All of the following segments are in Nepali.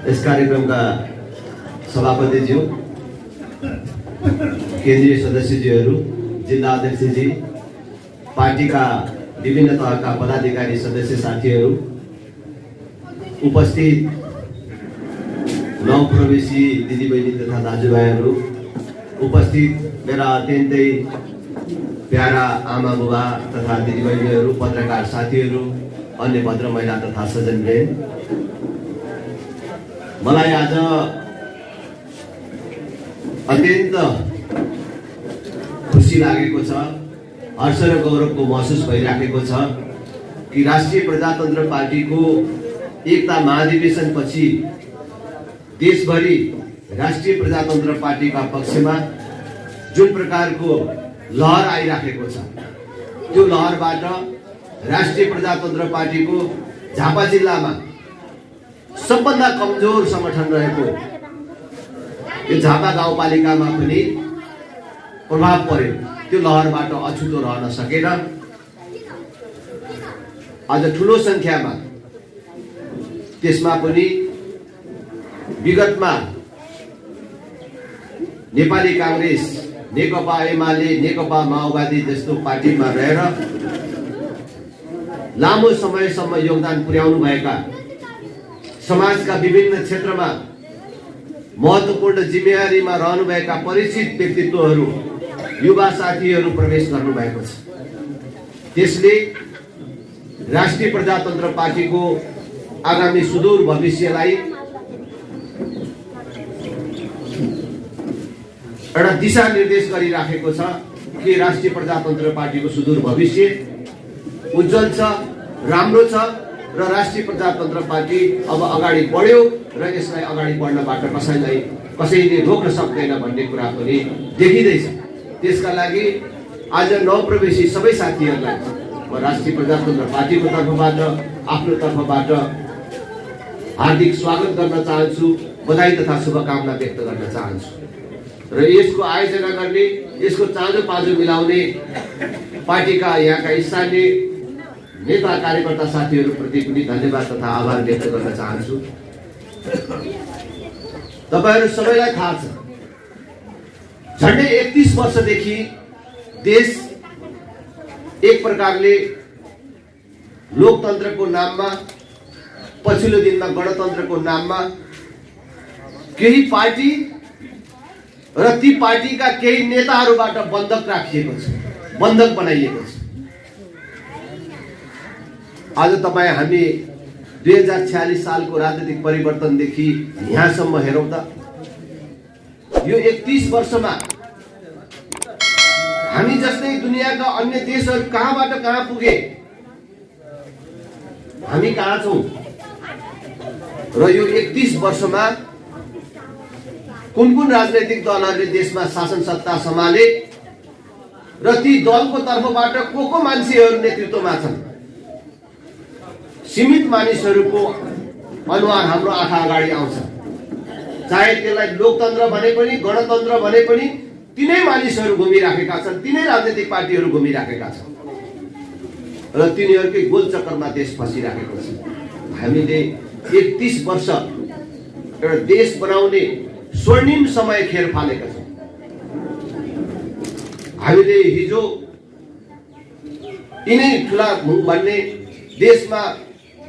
इस कार्यक्रमका सभापतिज्यू, केन्द्रीय सदस्यज्यूहरू, जिल्ला अध्यक्षजी, पार्टीका विभिन्न तहका पदाधिकारी सदस्य साथीहरू, उपस्थित नवप्रवेशी दिदीबहिनी तथा दाजुभाइहरू, उपस्थित मेरा अत्यन्तै प्यारा आमा बुबा तथा दिदीबहिनीहरू, पत्रकार साथीहरू, अन्य भद्र महिला तथा सज्जनवृन्द, मलाई आज अत्यन्त खुसी लागेको छ, हर्ष र गौरवको महसुस भइराखेको छ कि राष्ट्रिय प्रजातन्त्र पार्टीको एकता महाधिवेशन पछि देशभरि राष्ट्रिय प्रजातन्त्र पार्टीका पक्षमा जुन प्रकारको लहर आइराखेको छ, त्यो लहरबाट राष्ट्रिय प्रजातन्त्र पार्टीको झापा जिल्लामा सबभन्दा कमजोर संगठन रहेको यो झापा गाउँपालिकामा पनि प्रभाव पर्यो। त्यो लहरबाट अछुतो रहन सकेर आज ठुलो संख्यामा त्यसमा पनि विगतमा नेपाली कांग्रेस, नेकपा एमाले, नेकपा माओवादी जस्तो पार्टीमा रहेर लामो समयसम्म योगदान पुर्याउनु भएका, समाजका विभिन्न क्षेत्रमा महत्त्वपूर्ण जिम्मेवारीमा रहनुभएका परिचित व्यक्तित्वहरू, युवा साथीहरू प्रवेश गर्नुभएको छ। त्यसले राष्ट्रिय प्रजातन्त्र पार्टीको आगामी सुदूर भविष्यलाई एउटा दिशा निर्देश गरिराखेको छ कि राष्ट्रिय प्रजातन्त्र पार्टीको सुदूर भविष्य उज्जवल छ, राम्रो छ र राष्ट्रिय प्रजातन्त्र पार्टी अब अगाडि बढ्यो र यसलाई अगाडि बढ्नबाट कसैले रोक्न सक्दैन भन्ने कुरा पनि देखिँदैछ। त्यसका लागि आज नवप्रवेशी सबै साथीहरूलाई म राष्ट्रिय प्रजातन्त्र पार्टीको तर्फबाट, आफ्नो तर्फबाट हार्दिक स्वागत गर्न चाहन्छु, बधाई तथा शुभकामना व्यक्त गर्न चाहन्छु र यसको आयोजना गर्ने, यसको चाँजो पाँजो मिलाउने पार्टीका यहाँका स्थानीय नेता कार्यकर्ता साथीहरूप्रति पनि धन्यवाद तथा आभार व्यक्त गर्न चाहन्छु। तपाईहरू सबैलाई थाहा छ, झन्डै 31 वर्षदेखि देश एक प्रकारले लोकतन्त्रको नाममा, पछिल्लो दिनमा गणतन्त्रको नाममा केही पार्टी र ती पार्टीका केही नेताहरूबाट बन्धक राखिएको छ, बन्धक बनाइएको छ। आज हामी 2046 सालको राजनीतिक परिवर्तनदेखि यहाँसम्म हेरौँ त यो 31 वर्षमा हामी जस्तै दुनियाँका अन्य देशहरू कहाँबाट कहाँ पुगे, हामी कहाँ छौँ र यो 31 वर्षमा कुन कुन राजनैतिक दलहरूले देशमा शासन सत्ता सम्हाले र ती दलको तर्फबाट को मान्छेहरू नेतृत्वमा छन्। सीमित मानिसहरूको अनुहार हाम्रो आँखा अगाडि आउँछ, चाहे त्यसलाई लोकतन्त्र भने पनि, गणतन्त्र भने पनि, तिनै मानिसहरू घुमिराखेका छन्, तिनै राजनीतिक पार्टीहरू घुमिराखेका छन् र तिनीहरूकै गोल चक्करमा देश फसिराखेको छ। हामीले 31 वर्ष एउटा देश बनाउने स्वर्णिम समय खेर फालेका छौँ। हामीले हिजो यिनै ठुला भन्ने देशमा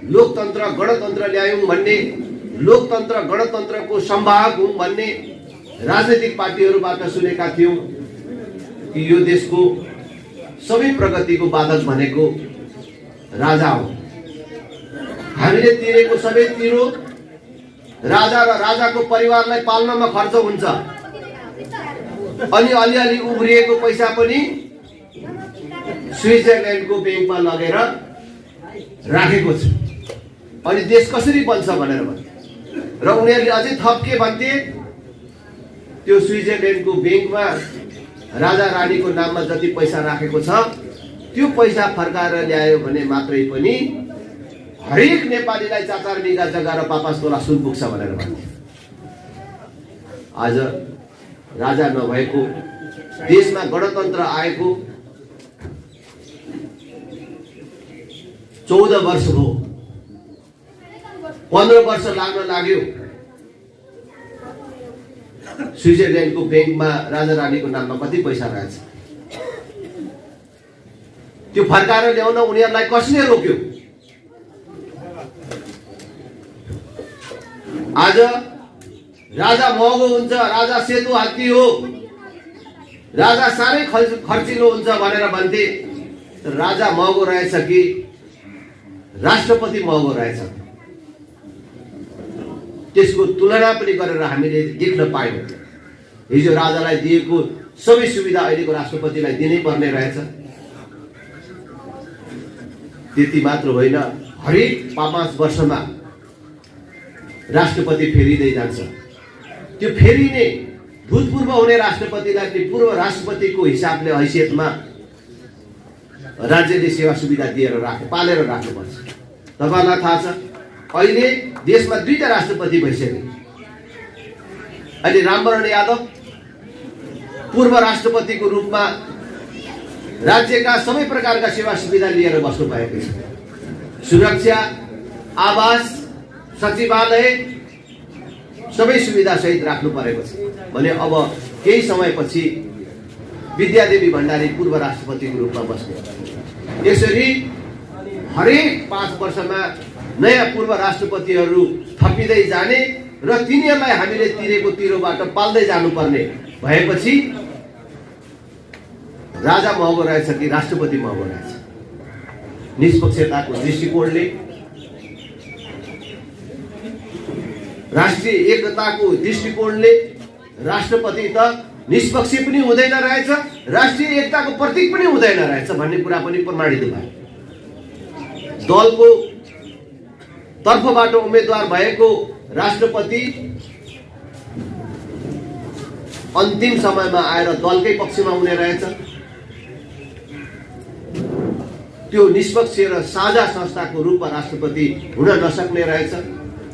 लोकतन्त्र गणतन्त्र ल्यायौँ भन्ने, लोकतन्त्र गणतन्त्रको संवाहक हौँ भन्ने राजनीतिक पार्टीहरूबाट सुनेका थियौँ कि यो देशको सबै प्रगतिको बाधक भनेको राजा हो। हामीले तिरेको सबै तिरो राजा र राजाको परिवारलाई पाल्नमा खर्च हुन्छ, अनि अलिअलि उब्रिएको पैसा पनि स्विजरल्यान्डको ब्याङ्कमा लगेर राखेको छ। अनि देश कसरी बन्छ भनेर भने र उनीहरूले अझै थप के भन्थे, त्यो स्विजरल्यान्डको ब्याङ्कमा राजा रानीको नाममा जति पैसा राखेको छ त्यो पैसा फर्काएर ल्यायो भने मात्रै पनि हरेक नेपालीलाई 4-4 बिघा जग्गा र 5-5 तोला सुन पुग्छ भनेर भन्थे। आज राजा नभएको देशमा गणतन्त्र आएको 14 वर्ष हो, 15 वर्ष लाग्न लाग्यो स्विजरल्यान्डको ब्याङ्कमा राजा रानीको नाममा कति पैसा रहेछ, त्यो फर्काएर ल्याउन उनीहरूलाई कसले रोक्यो? आज राजा महँगो हुन्छ, राजा सेतो हात्ती हो, राजा साह्रै खर्चिलो हुन्छ भनेर भन्थे। राजा महँगो रहेछ कि राष्ट्रपति महँगो रहेछ? त्यसको तुलना पनि गरेर हामीले देख्न पायौँ। हिजो राजालाई दिएको सबै सुविधा अहिलेको राष्ट्रपतिलाई दिनै पर्ने रहेछ। त्यति मात्र होइन, हरेक 5 वर्षमा राष्ट्रपति फेरिँदै जान्छ। त्यो फेरिने भूतपूर्व हुने राष्ट्रपतिलाई पनि पूर्व राष्ट्रपतिको हिसाबले हैसियतमा राज्यले सेवा सुविधा दिएर पालेर राख्नुपर्छ। तपाईँलाई थाहा छ, अहिले देशमा 2टा राष्ट्रपति भइसके। अहिले रामवरण यादव पूर्व राष्ट्रपतिको रूपमा राज्यका सबै प्रकारका सेवा सुविधा लिएर बस्नु भएको छ। सुरक्षा, आवास, सचिवालय सबै सुविधा सहित राख्नु परेको छ भने अब केही समयपछि विद्यादेवी भण्डारी पूर्व राष्ट्रपतिको रूपमा बस्ने। यसरी हरेक 5 वर्षमा नयाँ पूर्व राष्ट्रपतिहरू थपिँदै जाने र तिनीहरूलाई हामीले तिरेको तिरोबाट पाल्दै जानुपर्ने भएपछि राजा महँगो रहेछ कि राष्ट्रपति महँगो रहेछ? निष्पक्षताको दृष्टिकोणले, राष्ट्रिय एकताको दृष्टिकोणले राष्ट्रपति त निष्पक्ष पनि हुँदैन रहेछ, राष्ट्रिय एकताको प्रतीक पनि हुँदैन रहेछ भन्ने कुरा पनि प्रमाणित भयो। दलको तर्फबाट उम्मेदवार भएको राष्ट्रपति अन्तिम समयमा आएर दलकै पक्षमा हुने रहेछ। त्यो निष्पक्ष र साझा संस्थाको रूपमा राष्ट्रपति हुन नसक्ने रहेछ।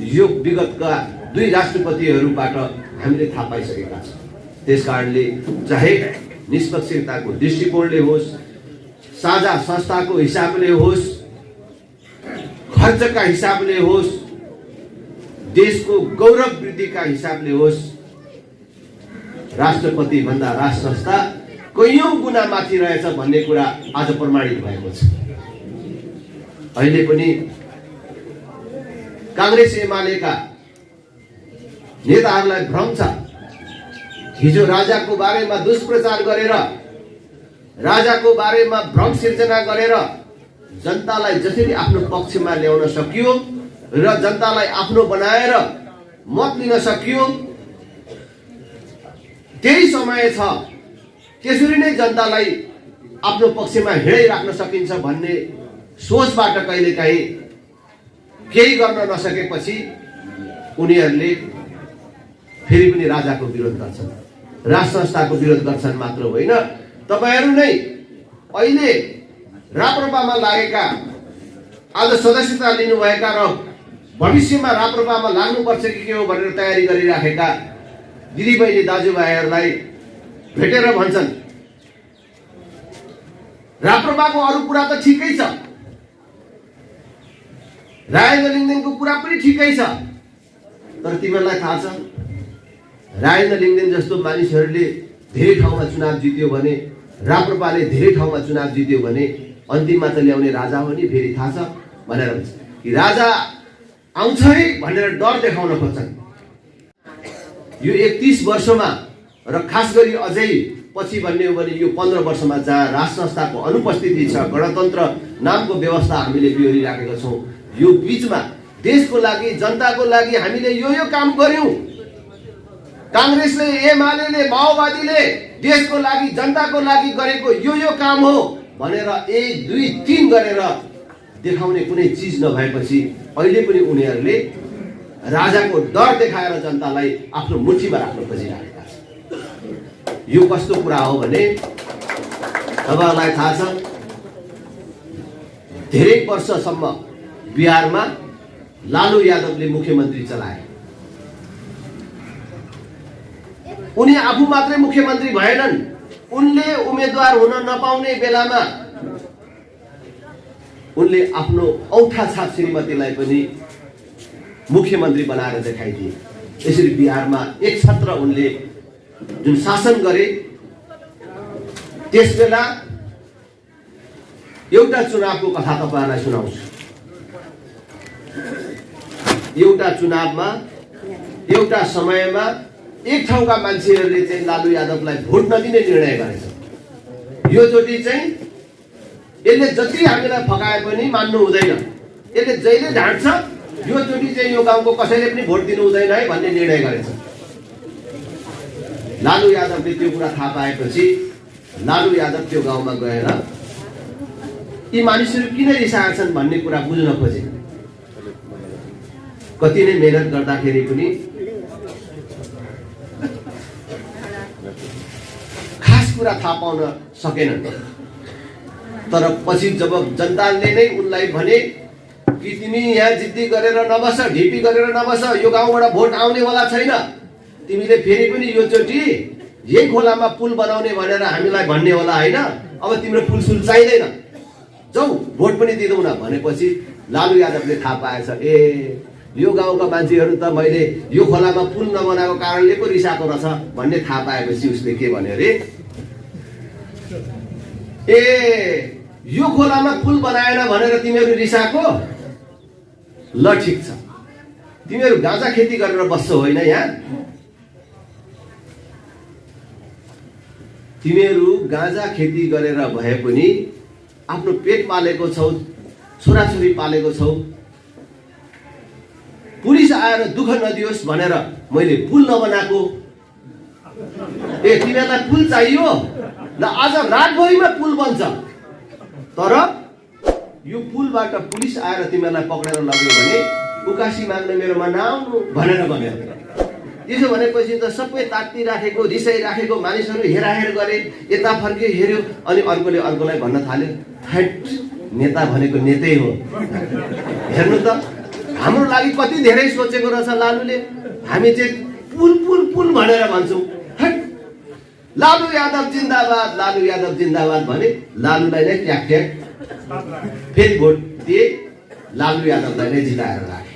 यो विगतका 2 राष्ट्रपतिहरूबाट हामीले थाहा पाइसकेका छौँ। त्यसकारणले चाहे निष्पक्षताको दृष्टिकोणले होस्, साझा संस्थाको हिसाबले होस्, खर्चका हिसाबले होस्, देशको गौरव वृद्धिका हिसाबले होस्, राष्ट्रपति भन्दा राज संस्था कैयौं गुणा माथि रहेछ भन्ने कुरा आज प्रमाणित भएको छ। अहिले पनि कांग्रेस एमालेका नेताहरूलाई भ्रम छ। हिजो राजाको बारेमा दुष्प्रचार गरेर, राजाको बारेमा भ्रम सिर्जना गरेर जनतालाई जसरी आफ्नो पक्षमा ल्याउन सकियो र जनतालाई आफ्नो बनाएर मत लिन सकियो, त्यही समय छ त्यसरी नै जनतालाई आफ्नो पक्षमा हिँडाइराख्न सकिन्छ भन्ने सोचबाट कहिलेकाहीँ केही गर्न नसकेपछि उनीहरूले फेरि पनि राजाको विरोध गर्छन्, राज संस्थाको विरोध गर्छन् मात्र होइन। तपाईहरू नै अहिले राप्रपामा लागेका, आज सदस्यता लिनुभएका र भविष्यमा राप्रपामा लाग्नुपर्छ कि के हो भनेर तयारी गरिराखेका दिदीबहिनी दाजुभाइहरूलाई भेटेर भन्छन्, राप्रपाको अरू कुरा त ठिकै छ, राजेन्द्र लिङ्गदेनको कुरा पनि ठिकै छ, तर तिमीहरूलाई थाहा छ राजेन्द्र लिङ्गदेन जस्तो मानिसहरूले धेरै ठाउँमा चुनाव जित्यो भने, राप्रपाले धेरै ठाउँमा चुनाव जित्यो भने अन्तिममा त ल्याउने राजा हो नि, फेरि थाहा छ भनेर भन्छ कि राजा आउँछ है भनेर डर देखाउन खोज्छन्। यो 31 वर्षमा र खास गरी अझै पछि भन्ने हो भने यो 15 वर्षमा जहाँ राज संस्थाको अनुपस्थिति छ, गणतन्त्र नामको व्यवस्था हामीले बिहोरिराखेका छौँ, यो बीचमा देशको लागि, जनताको लागि हामीले यो काम गर्यौं। कांग्रेसले, एमाले, माओवादीले देशको लागि, जनताको लागि गरेको यो काम हो भनेर 1, 2, 3 गरेर देखाउने कुनै चीज नभएपछि अहिले पनि उनीहरूले राजाको डर देखाएर जनतालाई आफ्नो मुठीमा राख्न खोजिरहेका छन्। यो कस्तो कुरा हो भने तपाईहरुलाई थाहा छ धेरै वर्षसम्म बिहारमा लालू यादवले मुख्यमन्त्री चलाए। उनी आफू मात्रै मुख्यमन्त्री भएनन्, उनले उम्मेदवार हुन नपाउने बेलामा उनले आफ्नो औठा छाप श्रीमतीलाई पनि मुख्यमन्त्री बनाएर देखाइदिए। यसरी बिहारमा एक छत्र उनले जुन शासन गरे, त्यसबेला एउटा चुनावको कथा तपाईहरुलाई सुनाउँछु। एउटा चुनावमा एउटा समयमा एक ठाउँका मान्छेहरूले चाहिँ लालु यादवलाई भोट नदिने निर्णय गरेछ। यो चोटि चाहिँ यसले जति हामीलाई फकाए पनि मान्नु हुँदैन, यसले जहिले ढाँट्छ यो चोटि चाहिँ यो गाउँको कसैले पनि भोट दिनु हुँदैन है भन्ने निर्णय गरेछ। लालु यादवले त्यो कुरा थाहा पाएपछि लालु यादव त्यो गाउँमा गएर यी मानिसहरू किन रिसाएछन् भन्ने कुरा बुझ्न खोजे। कति नै मेहनत गर्दाखेरि पनि खास कुरा थाहा पाउन सकेनन्। तर पछि जब जनताले नै उनलाई भने कि तिमी यहाँ जिद्दी गरेर नबस, ढिपी गरेर नबस, यो गाउँबाट भोट आउनेवाला छैन, तिमीले फेरि पनि यो चोटि यही खोलामा पुल बनाउने भनेर हामीलाई भन्ने होला हैन, अब तिम्रो पुलसुल चाहिँदैन, जाऊ भोट पनि दिँदैनौ न भनेपछि लालु यादवले थाहा पाएछ, ए यो गाउँका मान्छेहरू त मैले यो खोलामा पुल नबनाएको कारणले पो रिसाएको रहेछ भन्ने थाहा पाएपछि उसले के भन्यो रे, ए यो खोलामा पुल बनाएन भनेर तिमीहरू रिसाएको, ल ठिक छ, तिमीहरू गाँजा खेती गरेर बस्छौ होइन, यहाँ तिमीहरू गाँजा खेती गरेर भए पनि आफ्नो पेट पालेको छौ, छोराछोरी पालेको छौ, पुलिस आएर दुःख नदियोस् भनेर मैले पुल नबनाएको, ए तिमीहरूलाई पुल चाहियो ल आज रातभरिमा पुल बन्छ, तर यो पुलबाट पुलिस आएर तिमीहरूलाई पक्रेर लग्यो भने उकासी माग्न मेरोमा नआउनु भनेर भन्यो। त्यसो भनेपछि त सबै तात्ती राखेको रिसाइराखेको मानिसहरू हेराहेर गरे, यता फर्के हेर्यो, अनि अर्कोले अर्कोलाई भन्न थाल्यो, थैट नेता भनेको नेतै हो, हेर्नु त हाम्रो लागि कति धेरै सोचेको रहेछ लालुले, हामी चाहिँ पुल पुल पुल भनेर भन्छौँ, लालु यादव जिन्दाबाद, लालु यादव जिन्दाबाद भने लालुलाई नै ट्याक ट्याक फेरि भोट दिए, लालु यादवलाई नै जिताएर राखे।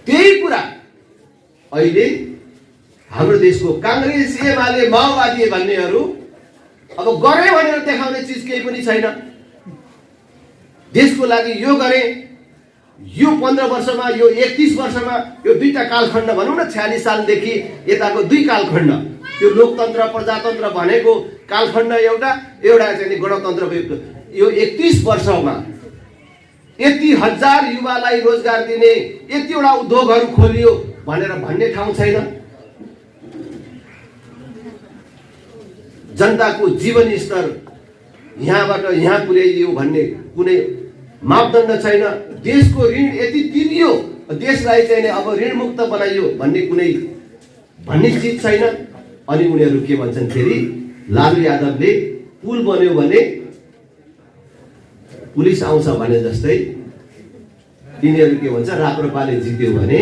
त्यही कुरा अहिले हाम्रो देशको कांग्रेस, एमाले, माओवादी भन्नेहरू अब गरे भनेर देखाउने चिज केही पनि छैन। देशको लागि यो गरे, यो 15 वर्षमा, यो 31 वर्षमा, यो दुईटा कालखण्ड भनौँ न, 46 सालदेखि यताको दुई कालखण्ड, त्यो लोकतन्त्र प्रजातन्त्र भनेको कालखण्ड एउटा, एउटा चाहिँ गणतन्त्रको, यो 31 वर्षमा यति हजार युवालाई रोजगार दिने, यतिवटा उद्योगहरू खोलियो भनेर भन्ने ठाउँ छैन। जनताको जीवन स्तर यहाँबाट यहाँ पुर्याइयो भन्ने कुनै मापदण्ड छैन। देशको ऋण यति तिरियो, देशलाई चाहिँ अब ऋण मुक्त बनाइयो भन्ने कुनै भन्ने चिज छैन। अनि उनीहरू के भन्छन् फेरि, लालु यादवले पुल बन्यो भने पुलिस आउँछ भने जस्तै तिनीहरू के भन्छ, राप्रपाले जित्यो भने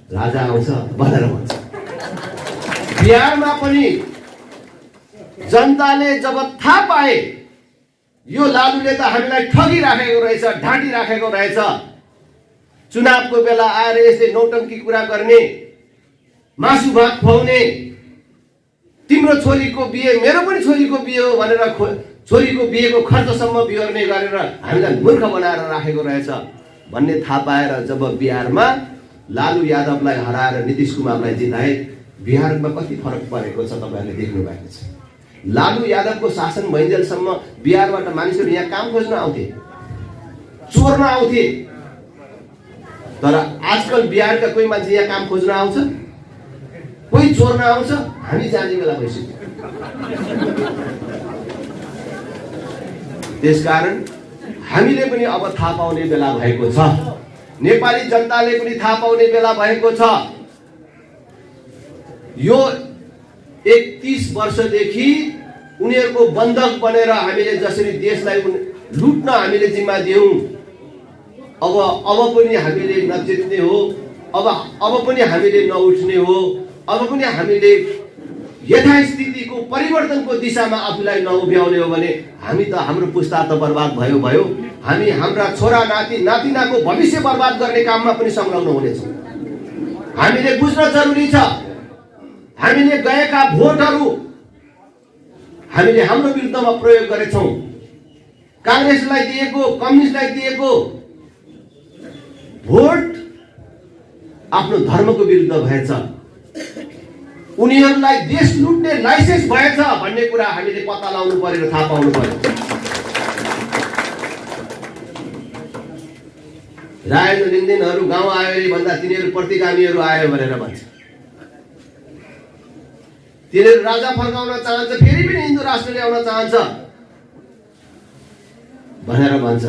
राजा आउँछ भनेर भन्छ। बिहारमा पनि जनताले जब थाहा पाए यो लालुले त हामीलाई ठगिराखेको रहेछ, ढाँटिराखेको रहेछ, चुनावको बेला आएर यसले नौटङ्की कुरा गर्ने, मासु भात खुवाउने, तिम्रो छोरीको बिहे मेरो पनि छोरीको बिहे हो भनेर छोरीको बिहेको खर्चसम्म बिहोर्ने गरेर हामीलाई मूर्ख बनाएर राखेको रहेछ भन्ने थाहा पाएर जब बिहारमा लालु यादवलाई हराएर नीतीश कुमारलाई जिताए, बिहारमा कति फरक परेको छ तपाईहरुले देख्नु भएको छ। लालु यादवको शासन भइन्जेलसम्म बिहारबाट मानिसहरू यहाँ काम खोज्न आउँथे, चोर्न आउँथे, तर आजकल बिहारका कोही मान्छे यहाँ काम खोज्न आउँछ, कोही चोर्न आउँछ, हामी जाने बेला भइसक्यो। त्यसकारण हामीले पनि अब थाहा पाउने बेला भएको छ, नेपाली जनताले पनि थाहा पाउने बेला भएको छ। यो 31 वर्षदेखि उनीहरूको बन्धक बनेर हामीले जसरी देशलाई लुट्न हामीले जिम्मा दियौं, अब पनि हामीले नजित्ने हो, अब पनि हामीले नउठ्ने हो, अब पनि हामीले यथास्थितिको परिवर्तनको दिशामा आफूलाई नउभ्याउने हो भने हामी त हाम्रो पुस्ता त बर्बाद भयो, हामी हाम्रा छोरा नाति नातिनाको भविष्य बर्बाद गर्ने काममा पनि संलग्न हुनेछौँ। हामीले बुझ्न जरुरी छ। हामीले गएका भोटहरू हामीले हाम्रो विरुद्धमा प्रयोग गरेछौँ। कांग्रेसलाई दिएको, कम्युनिस्टलाई दिएको भोट आफ्नो धर्मको विरुद्ध भएछ। उनीहरूलाई देश लुट्ने लाइसेन्स भएछ भन्ने कुरा हामीले पत्ता लगाउनु पर्यो र थाहा पाउनु पर्यो। राजनीतिक लिनदेनहरू गाउँ आयो अरे भन्दा तिनीहरू प्रतिगामीहरू आयो भनेर भन्छ। तिनीहरू राजा फर्काउन चाहन्छ, फेरि पनि हिन्दू राष्ट्र ल्याउन चाहन्छ भनेर भन्छ।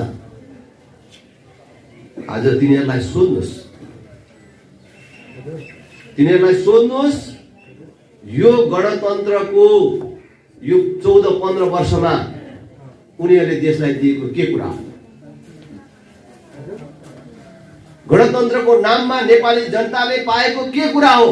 आज तिनीहरूलाई सोध्नुहोस्, यो गणतन्त्रको यो 14-15 वर्षमा उनीहरूले देशलाई दिएको के कुरा हो? गणतन्त्रको नाममा नेपाली जनताले पाएको के कुरा हो?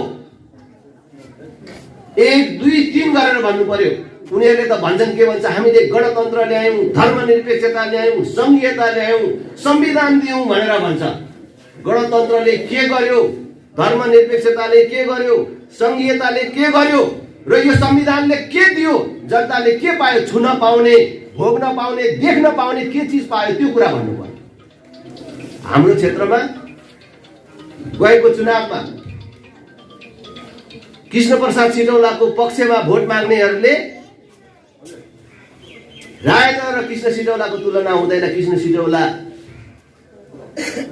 1, 2, 3 गरेर भन्नु पर्यो। उनीहरूले त भन्छन्, के भन्छ, हामीले गणतन्त्र ल्यायौँ, धर्मनिरपेक्षता ल्यायौँ, संघीयता ल्यायौँ, संविधान दियौँ भनेर भन्छ। गणतन्त्रले के गर्यो? धर्मनिरपेक्षताले के गर्यो? संघीयताले के गर्यो? र यो संविधानले के दियो? जनताले के पायो? छुन पाउने, भोग्न पाउने, देख्न पाउने के चिज पायो? त्यो कुरा भन्नु पर्यो। हाम्रो क्षेत्रमा गएको चुनावमा कृष्णप्रसाद सिटौलाको पक्षमा भोट माग्नेहरूले राजेन्द्र र कृष्ण सिटौलाको तुलना हुँदैन, कृष्ण सिटौला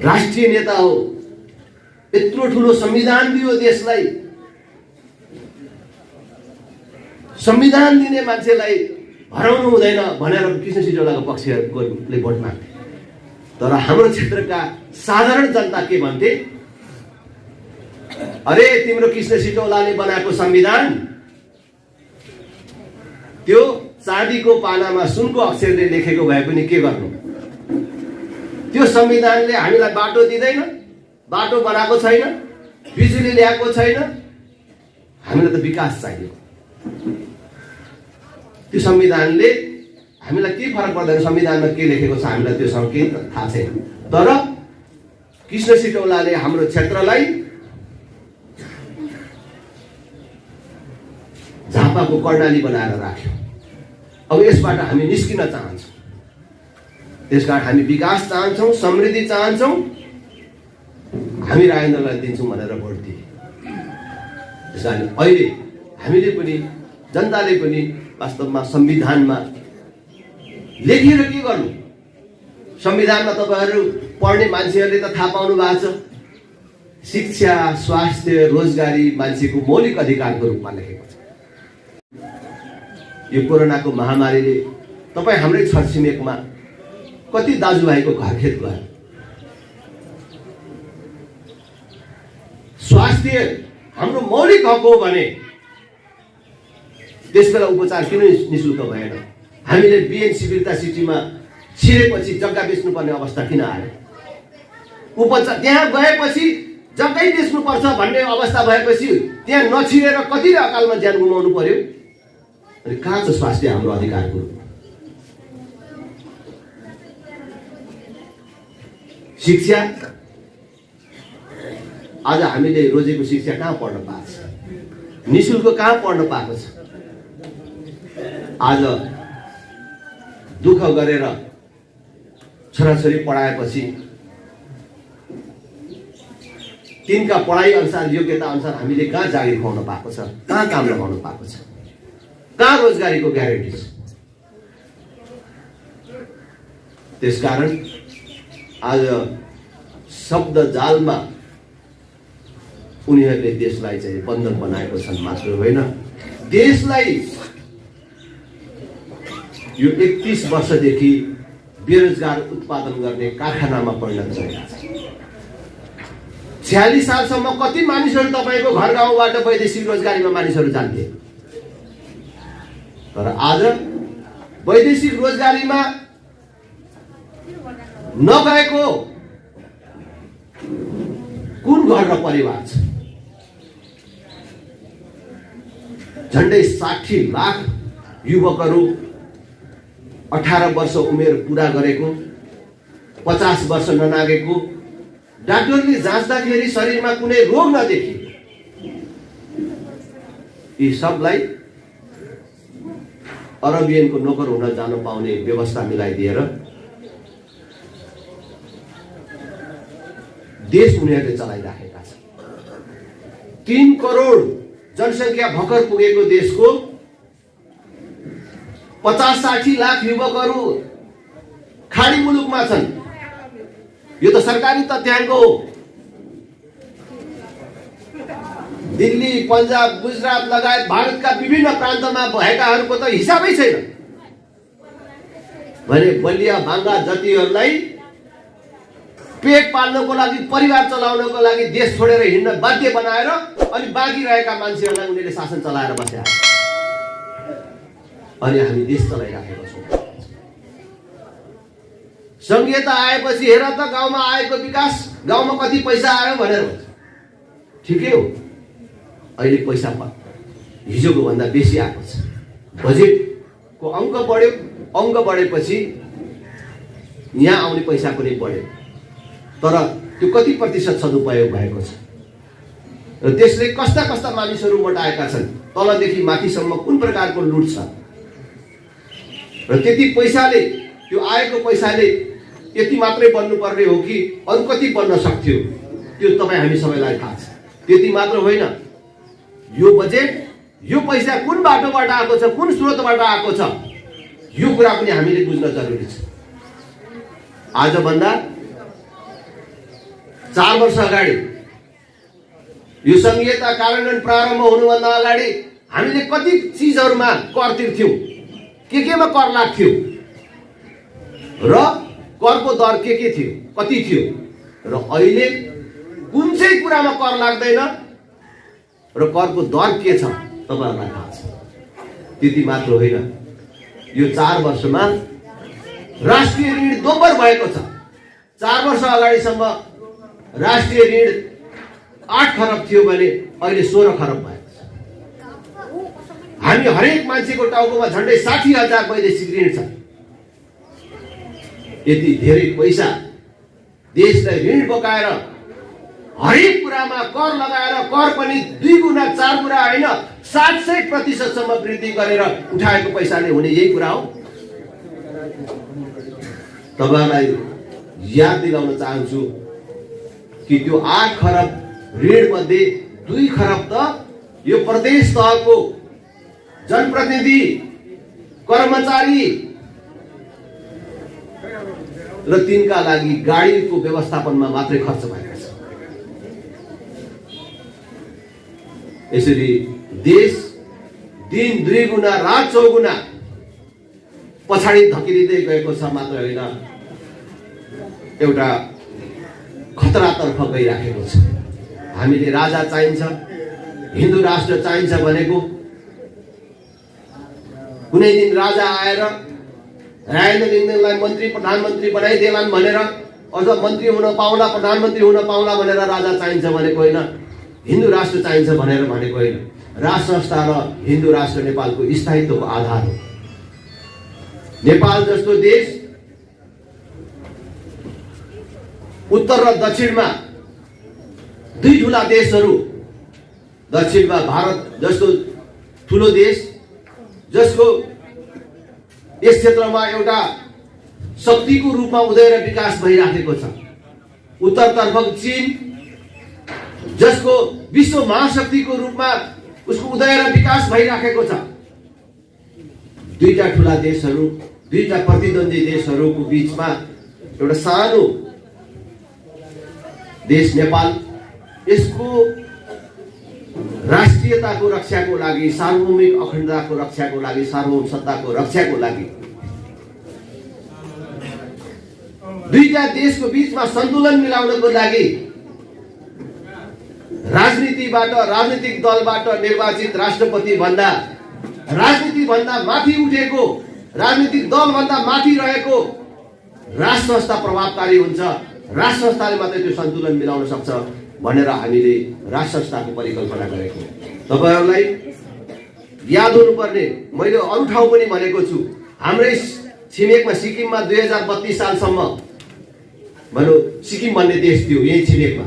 राष्ट्रिय नेता हो, यत्रो ठुलो संविधान दियो देशलाई, संविधान दिने मान्छेलाई हराउनु हुँदैन भनेर कृष्ण सिटौलाको पक्षले भोट माग्थे। तर हाम्रो क्षेत्रका साधारण जनता के भन्थे? अरे तिम्रो कृष्ण सिटौलाले बनाएको संविधान त्यो चाँदीको पानामा सुनको अक्षरले लेखेको भए पनि के गर्नु? त्यो संविधानले हामीलाई बाटो दिँदैन, बाटो बनाएको छैन, बिजुली ल्याएको छैन, हामीलाई त विकास चाहियो। त्यो संविधानले हामीलाई के फरक पर्दैन, संविधानमा के लेखेको छ हामीलाई त्योसँग केही थाहा छैन। तर कृष्ण सिटौलाले हाम्रो क्षेत्रलाई झापाको कर्णाली बनाएर राख्यो। अब यसबाट हामी निस्किन चाहन्छौँ, त्यसकारण हामी विकास चाहन्छौँ, समृद्धि चाहन्छौँ, हामी राजेन्द्रलाई दिन्छौँ भनेर भोट दिए। त्यसकारण अहिले हामीले पनि, जनताले पनि वास्तवमा संविधानमा लेखेर के गर्नु? संविधानमा तपाईहरू पढ्ने मान्छेहरूले त थाहा पाउनु भएको छ, शिक्षा, स्वास्थ्य, रोजगारी मान्छेको मौलिक अधिकारको रूपमा लेखेको छ। यो कोरोनाको महामारीले तपाईँ हाम्रै छरछिमेकमा कति दाजुभाइको घरखेत गयो। स्वास्थ्य हाम्रो मौलिक हक हो भने त्यसबेला उपचार किन निःशुल्क भएन? हामीले बिएनसी वीरता सिटीमा छिरेपछि जग्गा बेच्नुपर्ने अवस्था किन आयो? उपचार त्यहाँ गएपछि जग्गै बेच्नुपर्छ भन्ने अवस्था भएपछि त्यहाँ नछिरेर कतिले अकालमा ज्यान गुमाउनु पर्यो? अनि कहाँ छ स्वास्थ्य हाम्रो अधिकारको रूपमा? शिक्षा, आज हामीले रोजेको शिक्षा कहाँ पढ्न पाएको छ? निःशुल्क कहाँ पढ्न पाएको छ? आज दुःख गरेर छोराछोरी पढाएपछि तिनका पढाइ अनुसार, योग्यता अनुसार हामीले कहाँ जागिर खुवाउन पाएको छ? कहाँ काम लगाउन पाएको छ? कहाँ रोजगारीको ग्यारेन्टी छ? त्यसकारण आज शब्द जालमा उनीहरूले देशलाई चाहिँ बन्धन बनाएको छन् मात्र होइन, देशलाई यो 31 वर्षदेखि बेरोजगार उत्पादन गर्ने कारखानामा परिणत गरेका छ। 46 सालसम्म कति मानिसहरू तपाईँको घर गाउँबाट वैदेशिक रोजगारीमा मानिसहरू जान्थे? तर आज वैदेशिक रोजगारीमा नगएको कुन घर र परिवार छ? झन्डै 60 लाख युवकहरू 18 वर्ष उमेर पुरा गरेको, 50 वर्ष ननागेको डाक्टरले जाँच्दाखेरि शरीरमा कुनै रोग नदेखियो। यी सबलाई अरबियनको नोकर हुन जान पाउने व्यवस्था मिलाइदिएर देश उनीहरूले चलाइराखेका छन्। 3 करोड जनसङ्ख्या भर्खर पुगेको देशको 50-60 लाख युवकहरू खाडी मुलुकमा छन्। यो त सरकारी तथ्याङ्क हो। दिल्ली, पन्जाब, गुजरात लगायत भारतका विभिन्न प्रान्तमा भएकाहरूको त हिसाबै छैन। भने बलिया भाङ्गा जातिहरूलाई पेट पाल्नको लागि, परिवार चलाउनको लागि देश छोडेर हिँड्न बाध्य बनाएर अनि बाँकी रहेका मान्छेहरूलाई उनीहरूले शासन चलाएर बसे। अनि हामी देश चलाइराखेका छौँ। संघीयता आएपछि हेर त गाउँमा आएको विकास, गाउँमा कति पैसा आयो भनेर भन्छ। ठिकै हो, अहिले पैसा हिजोको भन्दा बेसी आएको छ। बजेटको अङ्क बढ्यो, अङ्क बढेपछि यहाँ आउने पैसा पनि बढ्यो। तर त्यो कति प्रतिशत सदुपयोग भएको छ र त्यसले कस्ता कस्ता मानिसहरू मोटाएका छन्, तलदेखि माथिसम्म कुन प्रकारको लुट छ र त्यति पैसाले, त्यो आएको पैसाले यति मात्रै बन्नुपर्ने हो कि अरू कति बन्न सक्थ्यो, त्यो तपाईँ हामी सबैलाई थाहा छ। त्यति मात्र होइन, यो बजेट, यो पैसा कुन बाटोबाट आएको छ, कुन स्रोतबाट आएको छ, यो कुरा पनि हामीले बुझ्न जरुरी छ। आजभन्दा 4 वर्ष अगाडि यो संघीयता कार्यान्वयन प्रारम्भ हुनुभन्दा अगाडि हामीले कति चिजहरूमा कर तिर्थ्यौँ, केमा कर लाग्थ्यो र करको दर के थियो, कति थियो र अहिले कुन चाहिँ कुरामा कर लाग्दैन र करको दर के छ तपाईहरुलाई थाहा छ। त्यति मात्र होइन, यो 4 वर्षमा राष्ट्रिय ऋण दोब्बर भएको छ। 4 वर्ष अगाडिसम्म राष्ट्रिय ऋण 8 खरब थियो भने अहिले 16 खरब भएको छ। हामी हरेक मान्छेको टाउकोमा झन्डै 60,000 वैदेशिक ऋण छ। यति धेरै पैसा देशलाई ऋण बोकाएर हरेक कुरामा कर लगाएर, कर पनि 2 गुणा 4 गुणा होइन 60% सम्म वृद्धि गरेर उठाएको पैसाले हुने यही कुरा हो। तपाईलाई याद दिलाउन चाहन्छु कि त्यो 8 खरब ऋण मध्ये 2 खरब त यो प्रदेश तहको जनप्रतिनिधि, कर्मचारी र तिनका लागि गाडीको व्यवस्थापनमा मात्रै खर्च भएको छ। यसरी देश दिन 2 गुणा, रात 4 गुणा पछाडि धकिँदै गएको छ। मात्र होइन, एउटा खतरातर्फ गइराखेको छ। हामीले राजा चाहिन्छ, हिन्दू राष्ट्र चाहिन्छ भनेको कुनै दिन राजा आएर राजेन्द्र लिङ्गदेनलाई मन्त्री प्रधानमन्त्री बनाइदेलान् भनेर, अझ मन्त्री हुन पाउला, प्रधानमन्त्री हुन पाउला भनेर राजा चाहिन्छ भनेको होइन। हिन्दू राष्ट्र चाहिन्छ भनेर भनेको होइन। राष्ट्र संस्था र हिन्दू राष्ट्र नेपालको स्थायित्वको आधार हो। नेपाल जस्तो देश उत्तर र दक्षिणमा 2 ठूला देशहरू, दक्षिणमा भारत जस्तो ठूलो देश जसको यस क्षेत्रमा एउटा शक्तिको रूपमा उदय र विकास भइराखेको छ। उत्तरतर्फ चीन जसको विश्व महाशक्तिको रूपमा उसको उदय र विकास भइराखेको छ। 2टा ठूला देशहरू, 2टा प्रतिद्वन्दी देशहरूको बीचमा एउटा सानो देश नेपाल, यसको राष्ट्रियताको रक्षाको लागि, सार्वभौमिक अखण्डताको रक्षाको लागि, सार्वभौम सत्ताको रक्षाको लागि 2टा देशको बीचमा सन्तुलन मिलाउनको लागि राजनीतिबाट, राजनीतिक दलबाट निर्वाचित राष्ट्रपति भन्दा, राजनीति भन्दा माथि उठेको, राजनीतिक दल भन्दा माथि रहेको राष्ट्र संस्था प्रभावकारी हुन्छ। राष्ट्र संस्थाले मात्रै त्यो सन्तुलन मिलाउन सक्छ भनेर हामीले राष्ट्र संस्थाको परिकल्पना गरेको। तपाईहरुलाई याद हुनुपर्ने, मैले अरु ठाउँ पनि भनेको छु, हाम्रै छिमेकमा सिक्किममा 2032 सालसम्म भनौँ सिक्किम भन्ने देश थियो यही छिमेकमा।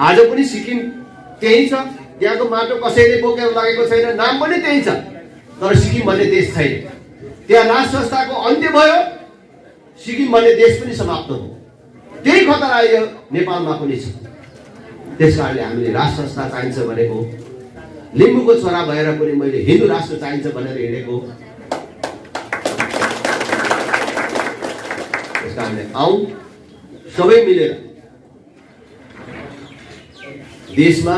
आज पनि सिक्किम त्यही छ, त्यहाँको माटो कसैले बोकेर लगेको छैन, नाम पनि त्यही छ, तर सिक्किम भन्ने देश छैन। त्यहाँ राज संस्थाको अन्त्य भयो, सिक्किम भन्ने देश पनि समाप्त भयो। त्यही खतरा यो नेपालमा पनि छ। त्यसकारणले हामीले राज संस्था चाहिन्छ भनेको, लिम्बूको छोरा भएर पनि मैले हिन्दू राष्ट्र चाहिन्छ भनेर हिँडेको। त्यसकारणले आउँ सबै मिलेर देशमा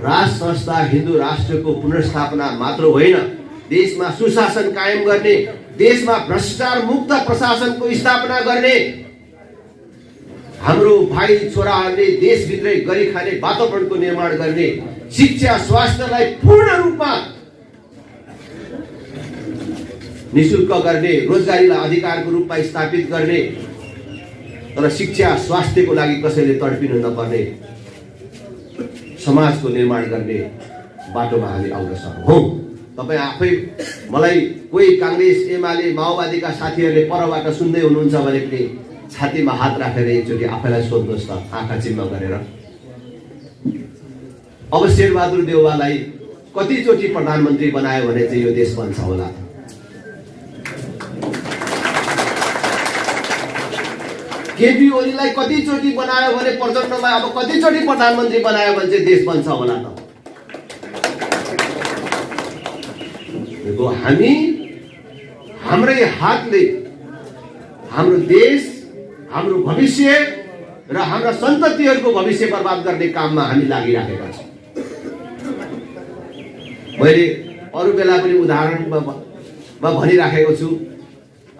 राज संस्था हिन्दू राष्ट्रको पुनर्स्थापना मात्र होइन, देशमा सुशासन कायम गर्ने, देशमा भ्रष्टाचार मुक्त प्रशासनको स्थापना गर्ने, हाम्रो भाइ छोराहरूले देशभित्रै गरी खाने वातावरणको निर्माण गर्ने, शिक्षा स्वास्थ्यलाई पूर्ण रूपमा निशुल्क गर्ने, रोजगारीलाई अधिकारको रूपमा स्थापित गर्ने, तर शिक्षा स्वास्थ्यको लागि कसैले तडपिनु नपर्ने समाजको निर्माण गर्ने बाटोमा हामी अग्रसर हौँ। तपाईँ आफै मलाई कोही काङ्ग्रेस एमाले माओवादीका साथीहरूले परबाट सुन्दै हुनुहुन्छ भने पनि छातीमा हात राखेर एकचोटि आफैलाई सोध्नुहोस् त, आँखा चिम्म गरेर। अब शेरबहादुर देउवालाई कतिचोटि प्रधानमन्त्री बनायो भने चाहिँ यो देश बन्छ होला? केपी ओलीलाई कतिचोटि बनायो भने, प्रचण्डलाई अब कतिचोटि प्रधानमन्त्री बनायो भने चाहिँ देश बन्छ होला त? हामी हाम्रै हातले हाम्रो देश, हाम्रो भविष्य र हाम्रा सन्ततिहरूको भविष्य बर्बाद गर्ने काममा हामी लागिराखेका छौँ। मैले अरू बेला पनि उदाहरणमा भनिराखेको छु।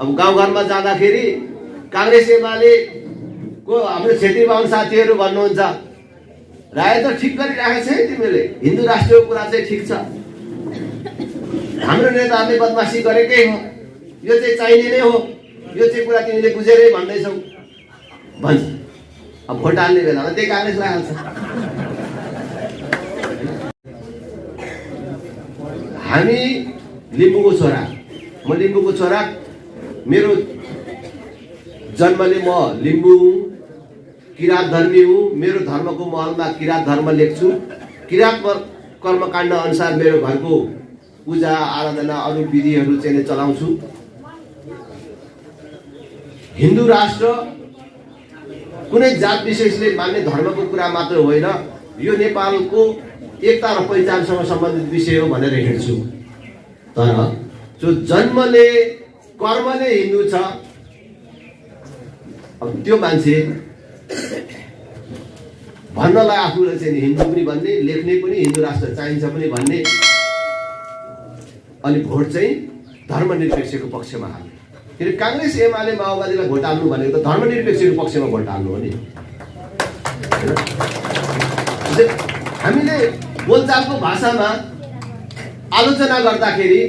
अब गाउँघरमा जाँदाखेरि काङ्ग्रेस एमाले को हाम्रो छेत्री बाहुन साथीहरू भन्नुहुन्छ, राय त ठिक गरिराखेको छ है तिमीले, हिन्दू राष्ट्रको कुरा चाहिँ ठिक छ, हाम्रो नेताहरूले बदमासी गरेकै हो, यो चाहिँ चाहिने नै हो, यो चाहिँ कुरा तिमीले बुझेरै भन्दैछौ भन्छ। अब भोट हाल्ने बेलामा त्यही काङ्ग्रेसलाई हाल्छ। हामी लिम्बूको छोरा, म लिम्बूको छोरा, मेरो जन्मले म लिम्बू हुँ, किराँत धर्मी हुँ, मेरो धर्मको महलमा किराँत धर्म लेख्छु। किराँत कर्मकाण्ड अनुसार मेरो घरको पूजा आराधना अरू विधिहरू चाहिँ चलाउँछु। हिन्दू राष्ट्र कुनै जात विशेषले मान्ने धर्मको कुरा मात्र होइन, यो नेपालको एकता र पहिचानसँग सम्बन्धित विषय हो भनेर हिँड्छु। तर जो जन्मले कर्मले हिन्दू छ, अब त्यो मान्छे भन्नलाई आफूलाई चाहिँ हिन्दू पनि भन्ने, लेख्ने पनि हिन्दू राष्ट्र चाहिन्छ पनि भन्ने, अनि भोट चाहिँ धर्मनिरपेक्षको पक्षमा हाल्ने। किन काङ्ग्रेस एमाले माओवादीलाई भोट हाल्नु भनेको त धर्मनिरपेक्षको पक्षमा भोट हाल्नु हो नि। हामीले बोलचालको भाषामा आलोचना गर्दाखेरि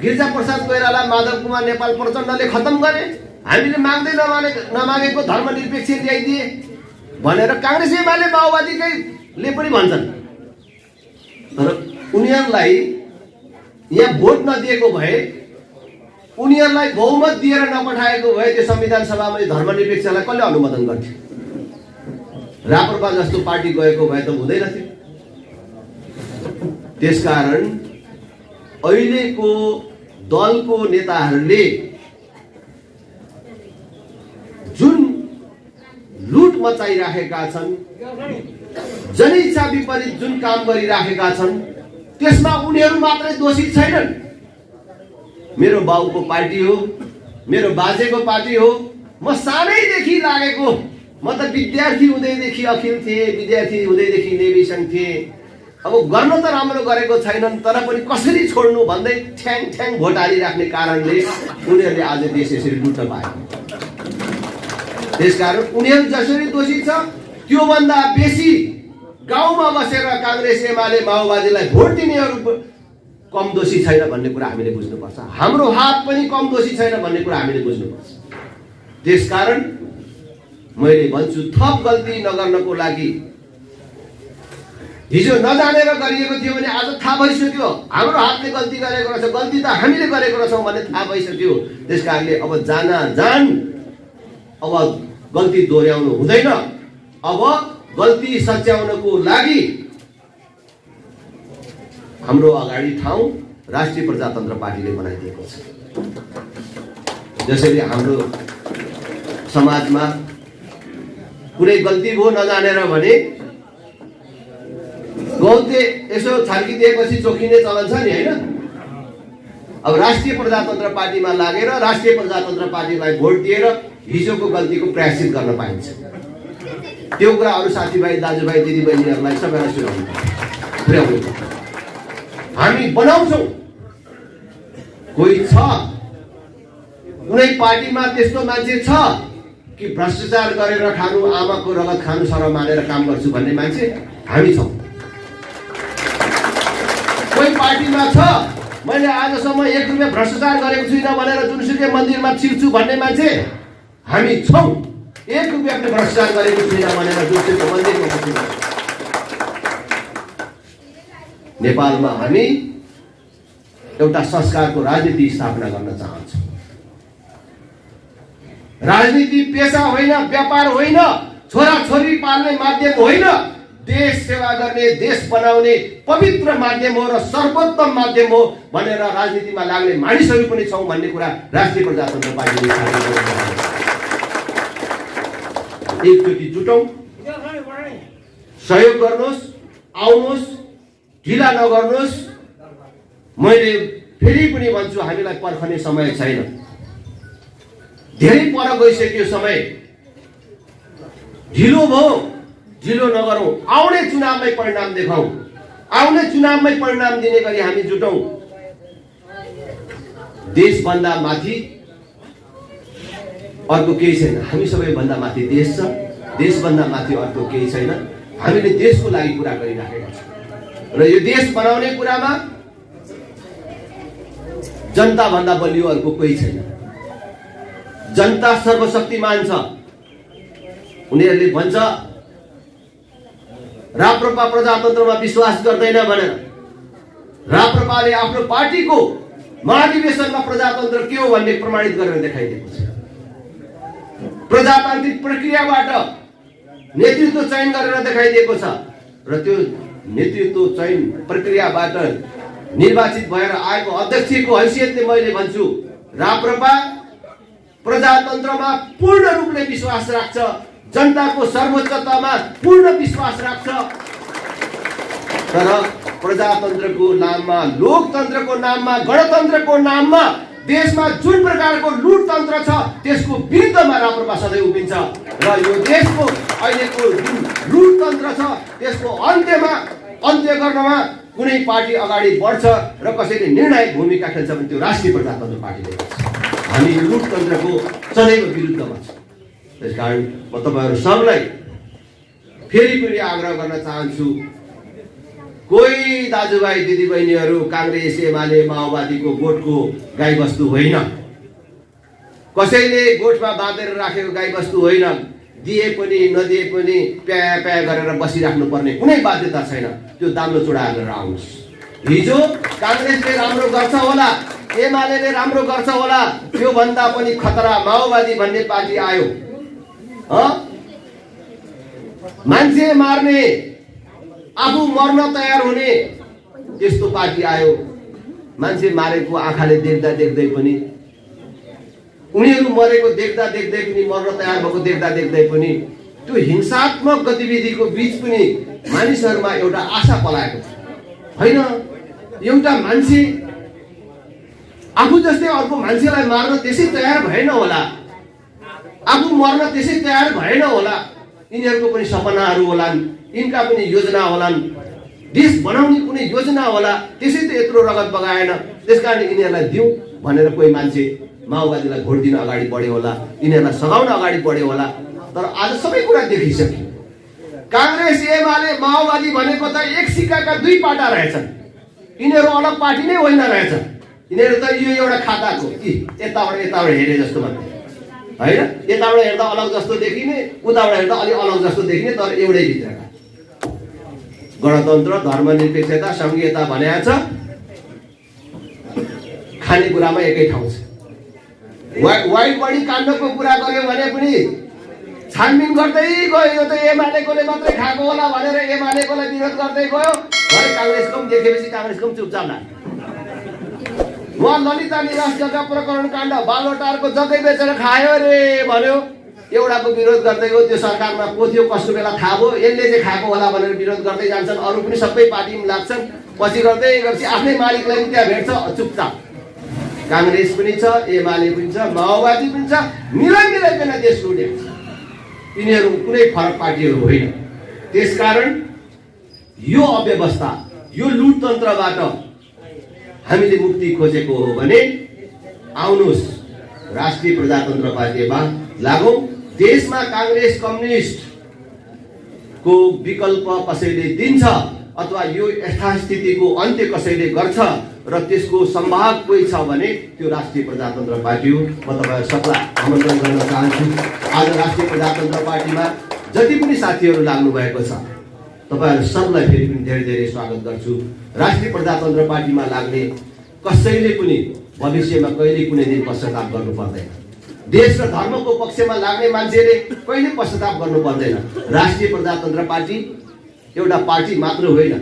गिरिजाप्रसाद कोइराला, माधव कुमार नेपाल, प्रचण्डले खत्तम गरे, हामीले माग्दै नमागेको धर्मनिरपेक्ष ल्याइदिए भनेर काङ्ग्रेस एमाले माओवादीकैले पनि भन्छन्। तर उनीहरूलाई यहाँ भोट नदिएको भए, उनीहरूलाई बहुमत दिएर नपठाएको भए त्यो संविधान सभामा धर्मनिरपेक्षलाई कसले अनुमोदन गर्थ्यो? राप्रपा जस्तो पार्टी गएको भए त हुँदैन थियो। त्यसकारण अहिलेको दलको नेताहरूले जुन लुट मचाइराखेका छन्, जनइच्छा विपरीत जुन काम गरिराखेका छन्, त्यसमा उनीहरू मात्रै दोषी छैनन्। मेरो बाउको पार्टी हो, मेरो बाजेको पार्टी हो, म सानैदेखि लागेको, म त विद्यार्थी हुँदैदेखि अखिल थिएँ, विद्यार्थी हुँदैदेखि नेभी सङ्घ थिएँ। अब गर्न त राम्रो गरेको छैनन्, तर पनि कसरी छोड्नु भन्दै ठ्याङ ठ्याङ भोट हालिराख्ने कारणले उनीहरूले आज देश यसरी लुट्न पाए। त्यसकारण उनीहरू जसरी दोषी छ, त्योभन्दा बेसी गाउँमा बसेर काङ्ग्रेस एमाले माओवादीलाई भोट दिनेहरू कम दोषी छैन भन्ने कुरा हामीले बुझ्नुपर्छ। हाम्रो हात पनि कम दोषी छैन भन्ने कुरा हामीले बुझ्नुपर्छ। त्यसकारण मैले भन्छु, थप गल्ती नगर्नको लागि हिजो नजानेर गरिएको थियो भने आज थाहा भइसक्यो हाम्रो हातले गल्ती गरेको रहेछ, गल्ती त हामीले गरेको रहेछौँ भन्ने थाहा भइसक्यो। त्यसकारणले अब जान अब गल्ती दोहोऱ्याउनु हुँदैन। अब गल्ती सच्याउनको लागि हाम्रो अगाडि ठाउँ राष्ट्रिय प्रजातन्त्र पार्टीले बनाइदिएको छ। जसरी हाम्रो समाजमा कुनै गल्ती भयो नजानेर भने गौते यसो छर्किदिएपछि चोखिने चलन छ नि, होइन? अब राष्ट्रिय प्रजातन्त्र पार्टीमा लागेर राष्ट्रिय प्रजातन्त्र पार्टीलाई भोट दिएर हिजोको गल्तीको प्रायश्चित गर्न पाइन्छ। त्यो कुरा अरू साथीभाइ दाजुभाइ दिदीबहिनीहरूलाई सबैलाई पुर्याउनु हामी बनाउँछौँ। कोही छ कुनै पार्टीमा त्यस्तो मान्छे छ कि भ्रष्टाचार गरेर खानु, आमाको रगत खानु सर मानेर काम गर्छु भन्ने मान्छे हामी छौँ। कोही पार्टीमा छ मैले आजसम्म 1 रुपैयाँ भ्रष्टाचार गरेको छुइनँ भनेर जुनसुकै मन्दिरमा छिर्छु भन्ने मान्छे हामी छौँ। 1 रुपैयाँ पनि भ्रष्टाचार गरेको छुइनँ भनेर जुनसुकै मन्दिरमा छिर्छु। नेपालमा हामी एउटा संस्कारको राजनीति स्थापना गर्न चाहन्छौँ। राजनीति पेशा होइन, व्यापार होइन, छोराछोरी पाल्ने माध्यम होइन, देश सेवा गर्ने, देश बनाउने पवित्र माध्यम हो र सर्वोत्तम माध्यम हो भनेर राजनीतिमा लाग्ने मानिसहरू पनि छौँ भन्ने कुरा राष्ट्रिय प्रजातन्त्र पार्टीले एकचोटि जुटौँ, सहयोग गर्नुहोस्, आउनुहोस्, ढिला नगर्नुहोस्। मैले फेरि पनि भन्छु हामीलाई पर्खने समय छैन, धेरै पर गइसक्यो समय। ढिलो भयो, ढिलो नगरौँ, आउने चुनावमै परिणाम देखाउँ, आउने चुनावमै परिणाम दिने गरी हामी जुटौँ। देशभन्दा माथि अर्को केही छैन, हामी सबैभन्दा माथि देश छ, देशभन्दा माथि अर्को केही छैन। हामीले देशको लागि कुरा गरिराखेका छौँ र यो देश बनाउने कुरामा जनताभन्दा बलियो अर्को कोही छैन। जनता सर्वशक्तिमान छ। उनीहरूले भन्छ राप्रपा प्रजातन्त्रमा विश्वास गर्दैन भनेर। राप्रपाले आफ्नो पार्टीको महाधिवेशनमा प्रजातन्त्र के हो भन्ने प्रमाणित गरेर देखाइदिएको छ। प्रजातान्त्रिक प्रक्रियाबाट नेतृत्व चयन गरेर देखाइदिएको छ र त्यो नेतृत्व चयन प्रक्रियाबाट निर्वाचित भएर आएको अध्यक्षको हैसियतले मैले भन्छु राप्रपा प्रजातन्त्रमा पूर्ण रूपले विश्वास राख्छ, जनताको सर्वोच्चतामा पूर्ण विश्वास राख्छ। तर प्रजातन्त्रको नाममा, लोकतन्त्रको नाममा, गणतन्त्रको नाममा देशमा जुन प्रकारको लुटतन्त्र छ त्यसको विरुद्धमा राप्रपा सधैँ उभिन्छ र यो देशको अहिलेको जुन लुटतन्त्र छ त्यसको अन्त्य गर्नमा कुनै पार्टी अगाडि बढ्छ र कसैले निर्णायक भूमिका खेल्छ भने त्यो राष्ट्रिय प्रजातन्त्र पार्टीले गर्छ। हामी यो लुटतन्त्रको सदैव विरुद्धमा छौँ। त्यसकारण म तपाईँहरू सबलाई फेरि पनि आग्रह गर्न चाहन्छु, कोही दाजुभाइ दिदीबहिनीहरू काङ्ग्रेस एमाले माओवादीको गोठको गाईबस्तु होइन, कसैले गोठमा बाँधेर राखेको गाईबस्तु होइन। दिए पनि नदिए पनि प्या प्या गरेर बसिराख्नु पर्ने कुनै बाध्यता छैन। त्यो दाम्रो चुडाएर आउनुहोस्। हिजो काङ्ग्रेसले राम्रो गर्छ होला, एमाले राम्रो गर्छ होला, त्योभन्दा पनि खतरा माओवादी भन्ने पार्टी आयो। मान्छे मार्ने, आफू मर्न तयार हुने त्यस्तो पार्टी आयो। मान्छे मारेको आँखाले देख्दा देख्दै पनि, उनीहरू मरेको देख्दा देख्दै पनि, मर्न तयार भएको देख्दा देख्दै पनि त्यो हिंसात्मक गतिविधिको बीच पनि मानिसहरूमा एउटा आशा पलाएको छ। होइन, एउटा मान्छे आफू जस्तै अर्को मान्छेलाई मार्न त्यसै तयार भएन होला, आफू मर्न त्यसै तयार भएन होला। यिनीहरूको पनि सपनाहरू होलान्, यिनका पनि योजना होलान्, देश बनाउने कुनै योजना होला। त्यसै त यत्रो रगत बगाएन, त्यसकारण यिनीहरूलाई दिउँ भनेर कोही मान्छे माओवादीलाई भोट दिन अगाडि बढ्यो होला, यिनीहरूलाई सघाउन अगाडि बढ्यो होला। तर आज सबै कुरा देखिसक्यो। काङ्ग्रेस एमाले माओवादी भनेको त एक सिक्काका दुई पाटा रहेछन्। यिनीहरू अलग पार्टी नै होइन रहेछ। यिनीहरू त यो एउटा खाताको यताबाट हेरे जस्तो मात्रै होइन। यताबाट हेर्दा अलग जस्तो देखिने, उताबाट हेर्दा अलि अलग जस्तो देखिने, तर एउटै भित्रका। गणतन्त्र, धर्मनिरपेक्षता, सङ्घीयता भनेको छ, खानेकुरामा एकै ठाउँ छ। वाइड बडी काण्डको कुरा गर्यो भने पनि छानबिन गर्दै गयो। यो त एमालेकोले मात्रै खाएको होला भनेर एमालेकोलाई विरोध गर्दै गयो। भरे काङ्ग्रेसको पनि देखेपछि काङ्ग्रेसको पनि चुपचाप लाग्यो। उहाँ ललिता निवास जग्गा प्रकरण काण्ड बालोटारको जग्गै बेचेर खायो रे भन्यो। एउटाको विरोध गर्दै गयो। त्यो सरकारमा को थियो कस्तो बेला थाहा भयो। यसले चाहिँ खाएको होला भनेर विरोध गर्दै जान्छन्। अरू पनि सबै पार्टीमा लाग्छन्। पछि गर्दै गर्दै आफ्नै मालिकलाई पनि त्यहाँ भेट्छ चुपचाप। काङ्ग्रेस पनि छ, एमाले पनि छ, माओवादी पनि छ। मिलाइकन देश लुटेको छ। यिनीहरू कुनै फरक पार्टीहरू होइन। त्यसकारण यो अव्यवस्था, यो लुटतन्त्रबाट हामीले मुक्ति खोजेको हो भने आउनुहोस् राष्ट्रिय प्रजातन्त्र पार्टीमा लागौँ। देशमा काङ्ग्रेस कम्युनिस्टको विकल्प कसैले दिन्छ अथवा यो यथास्थितिको अन्त्य कसैले गर्छ र त्यसको सम्भाग कोही छ भने त्यो राष्ट्रिय प्रजातन्त्र पार्टी हो। म तपाईँहरू सबलाई आमन्त्रण गर्न चाहन्छु। आज राष्ट्रिय प्रजातन्त्र पार्टीमा जति पनि साथीहरू लाग्नु भएको छ तपाईँहरू सबलाई फेरि पनि धेरै धेरै स्वागत गर्छु। राष्ट्रिय प्रजातन्त्र पार्टीमा लाग्ने कसैले पनि भविष्यमा कहिले कुनै दिन पश्चाताप गर्नु पर्दैन। देश र धर्मको पक्षमा लाग्ने मान्छेले कहिले पश्चाताप गर्नु पर्दैन। राष्ट्रिय प्रजातन्त्र पार्टी एउटा पार्टी मात्र होइन,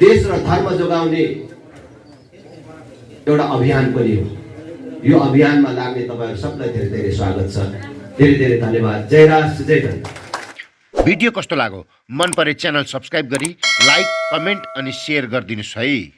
देश र धर्म जोगाउने एउटा अभियान पनि हो। यो अभियानमा लाग्ने तपाईहरु सबलाई धेरै धेरै स्वागत छ। धेरै धेरै धन्यवाद। जय राष्ट्र जय धन। भिडियो कस्तो लाग्यो? मन परे च्यानल सब्स्क्राइब गरी लाइक, कमेन्ट अनि शेयर गरिदिनुस् है।